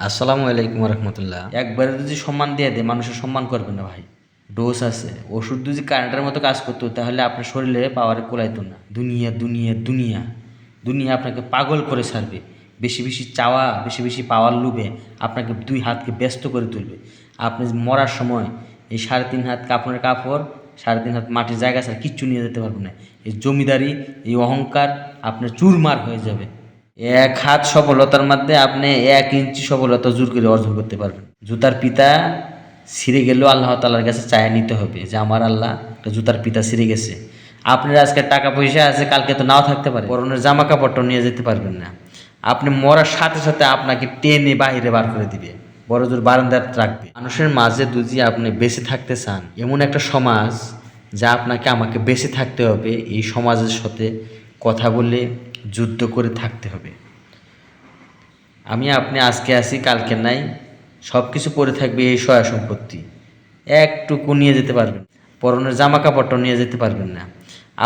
আসসালামু আলাইকুম রহমতুল্লাহ। একবারে যদি সম্মান দিয়ে দেয় মানুষের সম্মান করবে না ভাই। ডোজ আছে, ওষুধ যদি কারেন্টের মতো কাজ করতো তাহলে আপনার শরীরে পাওয়ারে কোলাইতো না। দুনিয়া দুনিয়া দুনিয়া দুনিয়া আপনাকে পাগল করে ছাড়বে। বেশি বেশি চাওয়া, বেশি বেশি পাওয়ার লোভে আপনাকে দুই হাতকে ব্যস্ত করে তুলবে। আপনি মরার সময় এই 3.5 হাত কাপড়ের কাপড়, 3.5 হাত মাটির জায়গা ছাড়া কিচ্ছু নিয়ে যেতে পারবে না। এই জমিদারি, এই অহংকার আপনার চুরমার হয়ে যাবে। এক হাত সফলতার মধ্যে আপনি 1 ইঞ্চি সফলতা জোর করে অর্জন করতে পারবেন। জুতার পিতা ছিঁড়ে গেলেও আল্লাহ তাআলার কাছে চায়া নিতে হবে যে আমার আল্লাহ, একটা জুতার পিতা ছিঁড়ে গেছে। আপনার আজকে টাকা পয়সা আছে, কালকে তো নাও থাকতে পারে। পরনের জামা কাপড়টা নিয়ে যেতে পারবেন না। আপনি মরার সাথে সাথে আপনাকে টেনে বাহিরে বার করে দিবে, বড় জোর বারান্দায় রাখবে। মানুষের মাঝে যদি আপনি বেঁচে থাকতে চান, এমন একটা সমাজ যা আপনাকে আমাকে বেঁচে থাকতে হবে, এই সমাজের সাথে কথা বলে যুদ্ধ করে থাকতে হবে। আপনি আজকে আছি কালকে নাই, সব কিছু পড়ে থাকবে এই সয় সম্পত্তি। একটুকু নিয়ে যেতে পারবেন, পরনের জামা কাপড়টাও নিয়ে যেতে পারবেন না।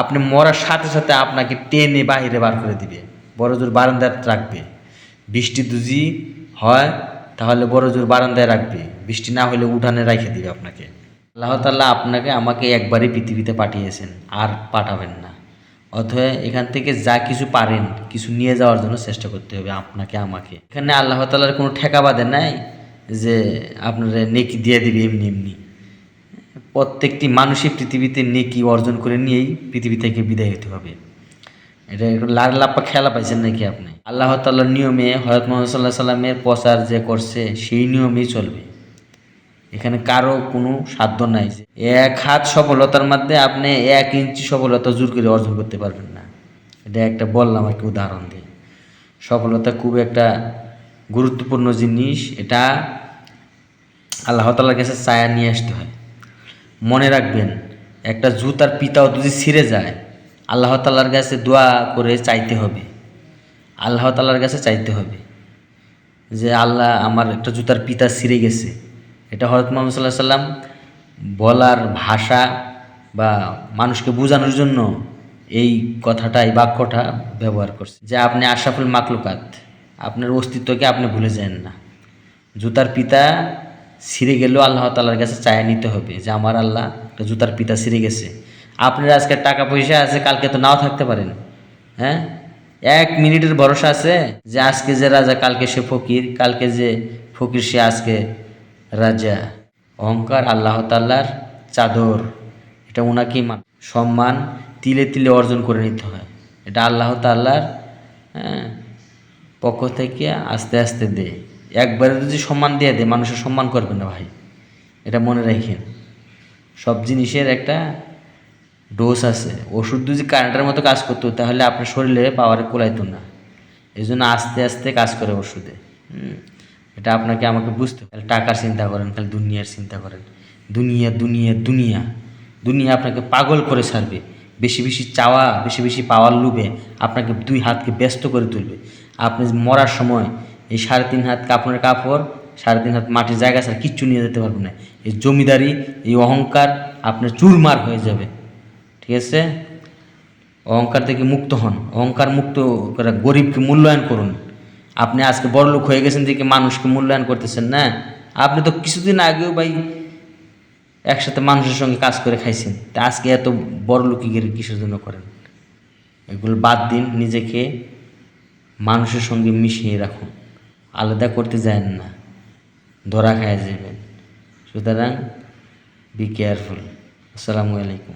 আপনি মরার সাথে সাথে আপনাকে টেনে বাহিরে বার করে দিবে, বড় জোর বারান্দায় রাখবে। বৃষ্টি যদি হয় তাহলে বড় জোর বারান্দায় রাখবে, বৃষ্টি না হলে উঠানে রেখে দিবে আপনাকে। আল্লাহ তাআলা আপনাকে আমাকে একবারই পৃথিবীতে পাঠিয়েছেন, আর পাঠাবেন না। অতএব এখান থেকে যা কিছু পারেন কিছু নিয়ে যাওয়ার জন্য চেষ্টা করতে হবে আপনাকে আমাকে। এখানে আল্লাহ তাআলার কোনো ঠেকা বাঁধে নাই যে আপনারা নেকি দিয়ে দিবে এমনি এমনি। প্রত্যেকটি মানুষই পৃথিবীতে নেকি অর্জন করে নিয়েই পৃথিবী থেকে বিদায় হতে হবে। এটা একটু লার লাপ্পা খেলা পাইছেন নাকি আপনি? আল্লাহ তাআলার নিয়মে হযরত মুহাম্মদ সাল্লাল্লাহু আলাইহি সাল্লামের প্রচার যে করছে সেই নিয়মেই চলবে। এখানে কারো কোনো সাধ্য নাই যে 1 হাত সফলতার মধ্যে আপনি 1 ইঞ্চি সফলতা জোর করে অর্জন করতে পারবেন না। এটা একটা বললাম আর কি, উদাহরণ দিয়ে। সফলতা খুব একটা গুরুত্বপূর্ণ জিনিস, এটা আল্লাহ তাআলার কাছে চায়া নিয়ে আসতে হয়। মনে রাখবেন, একটা জুতার পিতাও যদি ছিঁড়ে যায় আল্লাহ তাআলার কাছে দোয়া করে চাইতে হবে। আল্লাহ তাআলার কাছে চাইতে হবে যে আল্লাহ, আমার একটা জুতার পিতা ছিঁড়ে গেছে। এটা হযরত মুহাম্মদ সাল্লাল্লাহু আলাইহি সাল্লাম বলার ভাষা বা মানুষকে বোঝানোর জন্য এই কথাটা, এই বাক্যটা ব্যবহার করছে যে আপনি আশরাফুল মাখলুকাত, আপনার অস্তিত্বকে আপনি ভুলে যান না। জুতার পিতা ছিঁড়ে গেলেও আল্লাহ তাআলার কাছে চায়া নিতে হবে যে আমার আল্লাহ, একটা জুতার পিতা ছিঁড়ে গেছে। আপনার আজকে টাকা পয়সা আছে, কালকে তো নাও থাকতে পারেন। হ্যাঁ, 1 মিনিটের ভরসা আছে যে আজকে যে রাজা কালকে সে ফকির, কালকে যে ফকির সে আজকে রাজা। অহংকার আল্লাহ তাআলার চাদর, এটা ওনাকেই সম্মান তিলে তিলে অর্জন করে নিতে হয়। এটা আল্লাহ তাআলার পক্ষ থেকে আস্তে আস্তে দে। একবারে যদি সম্মান দিয়ে দেয় মানুষের সম্মান করবে না ভাই, এটা মনে রাখেন। সব জিনিসের একটা ডোজ আছে। ওষুধ যদি কারেন্টের মতো কাজ করতো তাহলে আপনার শরীরে পাওয়ারে কোলাইতো না। এই জন্য আস্তে আস্তে কাজ করে ওষুধে। এটা আপনাকে আমাকে বুঝতে হবে। টাকার চিন্তা করেন, খালি দুনিয়ার চিন্তা করেন। দুনিয়া দুনিয়া দুনিয়া দুনিয়া আপনাকে পাগল করে ছাড়বে। বেশি বেশি চাওয়া, বেশি বেশি পাওয়ার লোভে আপনাকে দুই হাতকে ব্যস্ত করে তুলবে। আপনি মরার সময় এই 3.5 হাত কাপড়ের কাপড়, 3.5 হাত মাটির জায়গা ছাড়া কিচ্ছু নিয়ে যেতে পারবে না। এই জমিদারি, এই অহংকার আপনার চুরমার হয়ে যাবে। ঠিক আছে? অহংকার থেকে মুক্ত হন, অহংকার মুক্ত করে গরিবকে মূল্যায়ন করুন। আপনি আজকে বড়লোক হয়ে গেছেন দেখে মানুষকে মূল্যায়ন করতেছেন না। আপনি তো কিছুদিন আগেও ভাই একসাথে মানুষের সঙ্গে কাজ করে খাইছেন, তা আজকে এত বড়লোকি কিসের জন্য করেন? এগুলো বাদ দিন, নিজেকে মানুষের সঙ্গে মিশিয়ে রাখুন, আলাদা করতে যান না, ধরা খায় যাবেন। সুতরাং বি কেয়ারফুল। আসসালামু আলাইকুম।